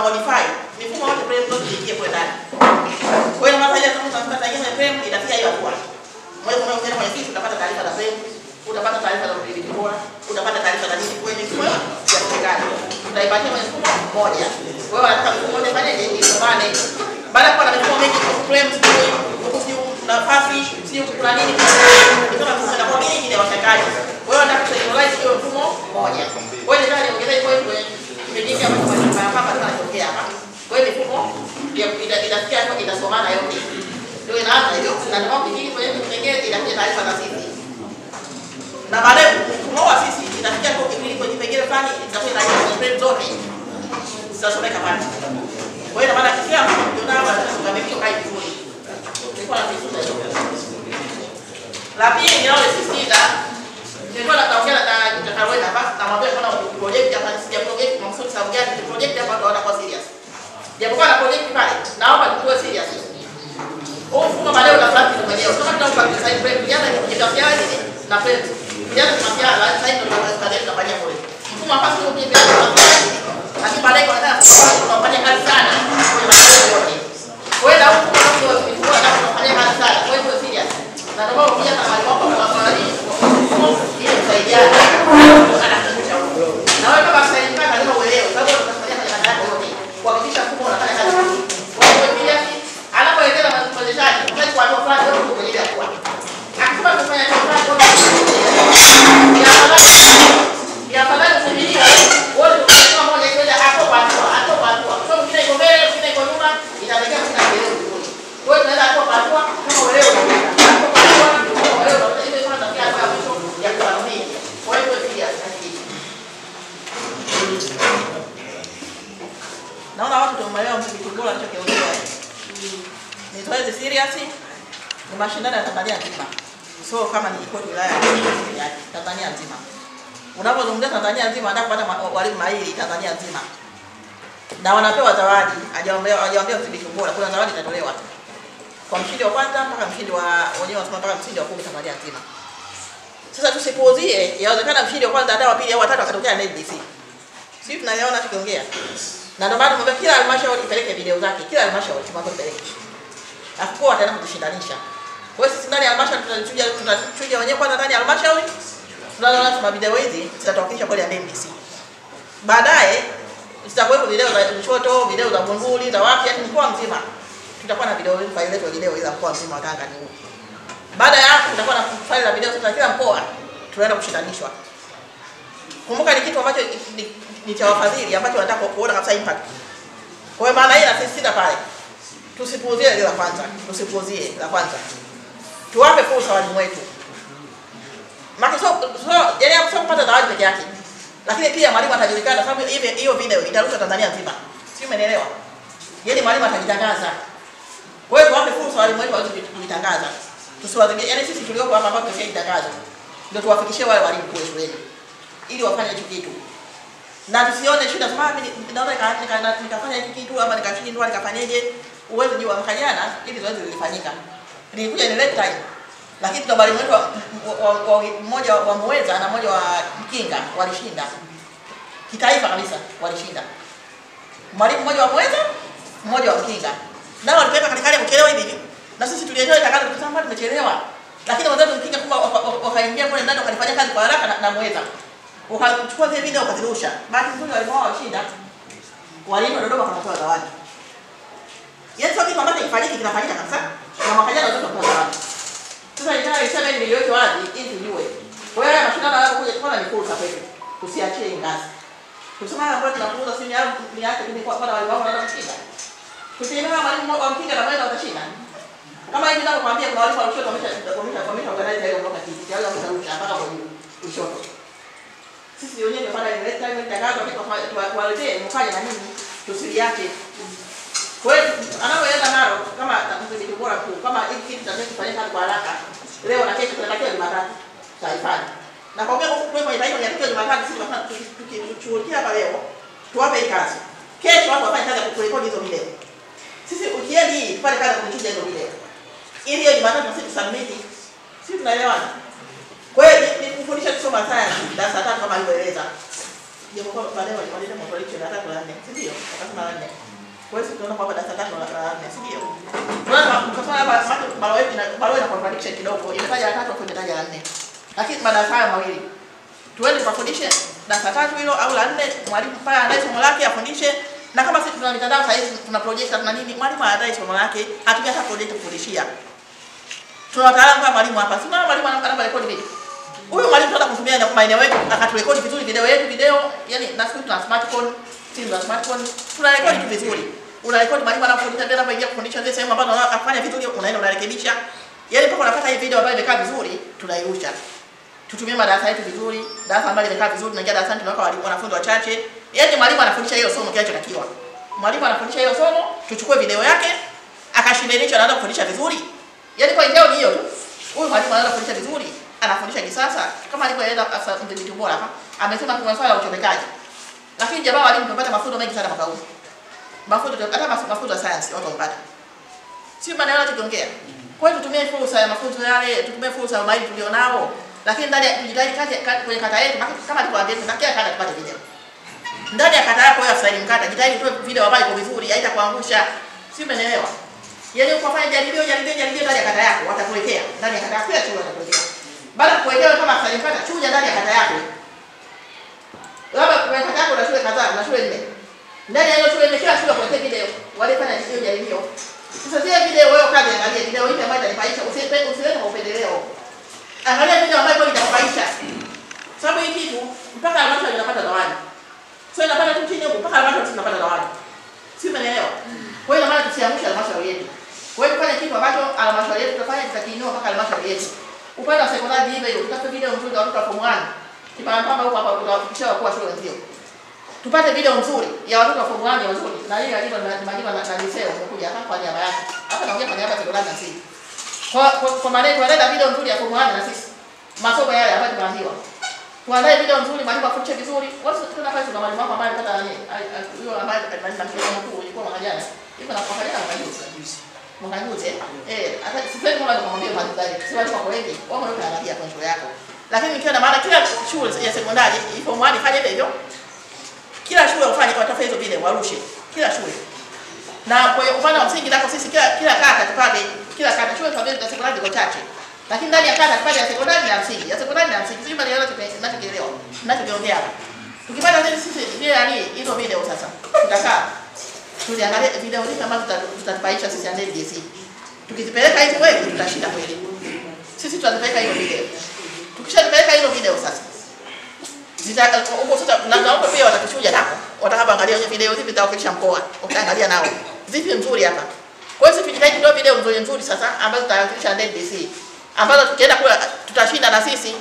modify mifumo yote frame zote iingie kwa ndani. Kwa hiyo maana ile kama tunataka ile frame inafikia hiyo hatua. Moja kwa moja kwenye sisi utapata taarifa za frame, utapata taarifa za udhibiti bora, utapata taarifa za nini kwenye mifumo ya serikali. Utaipatia mfumo mmoja. Wewe unataka mfumo mmoja fanye nini? Isomane. Baada ya kuwa na mifumo mingi kwa frame nafasi sio kuna nini kama kuna kwa mingi ya washakaji. Wewe unataka kucentralize hiyo mfumo mmoja. Wewe ndio unaongeza kwa hiyo kimejinga hapa tunatokea hapa. Kwa hiyo mifumo inafikia hapo inasomana yote. Ndio inaanza hiyo na ndio kingine kwa hiyo kipengele inakuja taarifa za sisi. Na baadaye mfumo wa sisi inafikia kwa kipengele fulani itakuwa na frame zote. Zitasomeka pale. Kwa hiyo maana kila mtu ndio hapa tunasomeka kai vizuri. La pili ni wale sisitiza nilikuwa nataongea na Kitakawena hapa na mwambie kuna project hapa sija project msuri sababu gani project hapa ndo wanakuwa serious. Japokuwa na project pale naomba tuwe serious. Mfumo baadaye utafanya mwenyewe. Kama tunataka kudesign frame jana ni kujitafutia nini na frame. Jana tunafanya sasa ndio tunafanya kule. Mfumo hapa sio pia lakini baadaye kwa nataka kufanya kazi sana kwenye mambo yote. Wewe na huko unafanya kazi sana. Kwa hiyo serious. Na ndio pia kama wako kwa swali hiyo kusaidiana. Anakuja huko. Na wewe kama msaidizi lazima uelewe sababu unafanya kazi yako yote. Kuhakikisha mfumo unafanya kazi vizuri. Kwa hiyo pia anapoelekeza mfanyakazi, mfanyakazi kwa watu fulani wote kuelekea kwa. Akisema kufanya kazi kwa ya afadhali kusubiria wote kwa moja kwenda hapo kwa hatua. Kwa sababu kile iko mbele, kile iko nyuma, inaelekea kuna mbele. Kwa hiyo tunaenda hapo kwa hatua kama uelewe. Naona watu tumeelewa mziki bora alichokiongea. Ni zoezi serious, ni mashindano ya Tanzania nzima. So kama ni kodi wilaya ya Tanzania nzima. Unapozungumzia Tanzania nzima ndio kupata walimu mahiri Tanzania nzima. Na wanapewa zawadi, hajaambia mziki bora, kuna zawadi itatolewa. Kwa mshindi wa kwanza mpaka mshindi wa wenyewe wasema mpaka mshindi wa 10 Tanzania nzima. Sasa tusipuuzie, yawezekana mshindi wa kwanza hata wa pili au watatu akatokea na NBC. Sisi tunaelewana tukiongea. Na ndio maana mwambie kila halmashauri ipeleke video zake, kila halmashauri tumwambie peleke. Afuko ataenda kutushindanisha. Kwa hiyo sisi ndani ya halmashauri tunachuja wenyewe kwanza ndani ya halmashauri. Tunaona tuna video hizi zitatawakilisha kwa NBC. Baadaye zitakuwepo video za Lushoto, video za Bunduli, za wapi, yani mkoa mzima. Tutakuwa na video hizi, file letu video za mkoa mzima wa Tanga ni huu. Baada ya hapo tutakuwa na file za video za kila mkoa tunaenda kushindanishwa. Kumbuka ni kitu ambacho ni cha wafadhili ambacho wanataka kuona kabisa impact. Kwa hiyo maana hii na sisi sita pale. Tusipuuzie ile la kwanza, tusipuuzie la kwanza. Tuwape fursa walimu wetu. Maki so yani hapo sio kupata zawadi peke yake. Lakini pia mwalimu atajulikana sababu hiyo video itarushwa Tanzania nzima. Sio umeelewa? Yaani mwalimu atajitangaza. Kwa hiyo tuwape fursa walimu wetu waweze kujitangaza. Tusiwadhibie yani sisi tulioko hapa ambapo tusijitangaza. Ndio tuwafikishie wale walimu kwa shuleni. Ili wafanye hicho kitu. Na tusione shida sababu naweza nikafanya hiki kitu ama nikashindwa nikafanyaje uwezo jua mwaka jana ili zoezi lilifanyika. Nilikuja ni late time. Lakini tuna walimu wetu mmoja wa Muweza na mmoja wa Mkinga walishinda. Kitaifa kabisa walishinda. Mwalimu mmoja wa Muweza, mmoja wa Mkinga. Nao walipeleka katika hali ya kuchelewa hivi. Na sisi tulielewa tangazo tukisema tumechelewa. Lakini wazee Mkinga kama wakaingia kule ndani wakalifanya kazi kwa haraka na Muweza. Ukachukua zile video ukazirusha. Bahati nzuri walimu wao walishinda. Walimu wa Dodoma wakatoa zawadi. Yaani sio kitu ambacho kifanyiki kinafanyika kabisa. Na mwaka jana watoto wakapewa zawadi. Sasa ingawa isema ni milioni wazi ili tujue. Kwa hiyo mashindano hayo kuja kufanya ni fursa kwetu. Tusiachie ngazi. Kusema kwamba tunakuuza simu yao ni yake ni kwa sababu walimu wao wanataka kushinda. Tukielewa mwalimu wa Mkinga na Muweza watashinda. Kama hivi ninapokuambia kuna walimu walio wamesha organize hiyo block activity. Yale wamesha mpaka kwa Lushoto. Sisi wenyewe tunafanya ile time tangazo kwa kuwaletee mfanye na nini tusiliache. Kwa hiyo anapoenda nalo kama mzidi bora tu kama hiki kitu tunachofanya kazi kwa haraka leo na kesho tunatakiwa Jumatatu taifani. Na kwa hiyo kwa taifa tunatakiwa Jumatatu sisi tukichukia hapa leo tuwape kazi. Kesho watu wafanye kazi ya kurekodi hizo video. Sisi ukiendi tupate kazi ya kuchuja hizo video. Ili hiyo Jumatatu sisi tusubmit. Sisi tunaelewana. Kwa hiyo ni kufundisha kusoma science darasa 3 kama alivyoeleza. Japo kwa baadaye walipata maswali ya 3 la 4, si ndio? Wakasema la 4. Kwa hiyo tunaona kwamba darasa 3 la 4, si ndio? Tunaona mkasoma hapa barua ina contradiction kidogo. Imetaja la 3 hapo imetaja la 4. Lakini madarasa haya mawili tuende tukafundishe darasa 3 hilo au la 4, mwalimu pale anaye somo lake afundishe. Na kama sisi tuna mitandao sasa hivi tuna project na nini, mwalimu anaye somo lake, atumia hata project kufundishia. Tuna wataalamu kama mwalimu hapa. Sina mwalimu anapa rekodi video. Huyu mwalimu tunataka kutumia na maeneo yetu akaturekodi vizuri video, yani na sisi tuna smartphone, simu za smartphone, tuna rekodi vizuri. Una rekodi mwalimu anafundisha tena anapoingia kufundisha zile sehemu ambazo anafanya vizuri, unaenda unarekebisha. Yani mpaka unapata hii video ambayo imekaa vizuri, tunairusha. Tutumie madarasa yetu vizuri, darasa ambalo limekaa vizuri, tunaingia darasani tunaweka wanafunzi wachache. Yaani mwalimu anafundisha hiyo somo kinachotakiwa. Mwalimu anafundisha hiyo somo, tuchukue video yake, akashindanisha anaanza kufundisha vizuri. Yaani kwa njia hiyo tu. Huyu mwalimu anaanza kufundisha vizuri, anafundisha kisasa. Kama alivyoeleza afisa mdhibiti bora hapa, amesema kuna swala la uchomekaji. Lakini jamaa walimu tumepata mafunzo mengi sana mwaka huu. Hata mafunzo ya science watu wamepata. Si maana yote tukiongea. Kwa hiyo tutumie fursa ya mafunzo yale, tutumie fursa ya maili tulionao. Lakini ndani ya kujitahidi kwenye kata yetu, kama alivyoambia tunakia kata tupate video. Ndani ya kata yako wewe afisa elimu kata, jitahidi utoe video ambayo iko vizuri, haitakuangusha. Si umeelewa? Yaani ukafanya jaribio ndani ya kata yako, watakuwekea. Ndani ya kata yako pia chuo watakuwekea. Baada ya kuwekea kama afisa elimu kata, chuja ndani ya kata yako. Labda kwenye kata yako na shule kadhaa, na shule 4. Ndani ya hiyo shule kila shule kuwekea video, walifanya hiyo jaribio. Sasa zile video wewe kaje angalia video hii ambayo itanipaisha, usilete upendeleo. Angalia video ambayo itakupaisha. Sababu hii kitu mpaka halmashauri inapata zawadi. Sio inapata tu chini huko mpaka halmashauri tunapata zawadi. Si umeelewa? Kwa hiyo maana tusiangushe halmashauri yetu. Kwa hiyo tufanye kitu ambacho halmashauri yetu tutafanya tutakiinua mpaka halmashauri yetu. Upande wa sekondari hivi tutapata video nzuri za watoto wa form 1. Kipana kwamba huko hapa tutawafikisha kwa shule nzio. Tupate video nzuri ya watoto wa form 1 wazuri. Na hii alipo na liseo umekuja hapa kwa niaba yake. Hapa naongea kwa niaba ya sekondari na sisi. Kwa maana tunaleta video nzuri ya form 1 na sisi. Masomo yale ambayo tunaambiwa. Tuandae video nzuri, mwalimu afundishe vizuri. Watu tunafanya kuna mwalimu wako ambaye anataka nani? Huyo ambaye anamsaidia mkuu yuko mwaka jana. Yuko na kuangalia mwaka juzi. Mwaka juzi hata sisi kama tunakwambia madhari. Si watu wako wengi, wao ndio wanaangalia kwa shule yako. Lakini nikiwa na maana kila shule ya sekondari ipo mwani fanye hivyo. Kila shule ufanye kwa tafuta hizo video warushe. Kila shule. Na kwa hiyo upande wa msingi nako sisi kila kata tupate kila kata shule za vile za sekondari ziko chache. Lakini ndani ya kata tupate ya sekondari na msingi. Ya sekondari na msingi. Sisi bali yote tunachokielewa. Tunachokiongea hapa. Tukipata sisi vile yani hizo video sasa. Tutakaa. Tuliangalia video hizi ambazo tutatupaisha sisi andeni DC. Tukizipeleka hizo wewe tutashinda kweli. Sisi tutazipeleka hiyo video. Tukishapeleka hiyo video sasa. Huko sasa naomba pia watatushuja nako. Watakapoangalia hiyo video zipi zitawakilisha mkoa. Utaangalia nao. Zipi nzuri hapa. Kwa hiyo tujitahidi ndio video nzuri sasa ambazo zitawakilisha ndani DC. Ambazo tukienda kule tutashinda na sisi.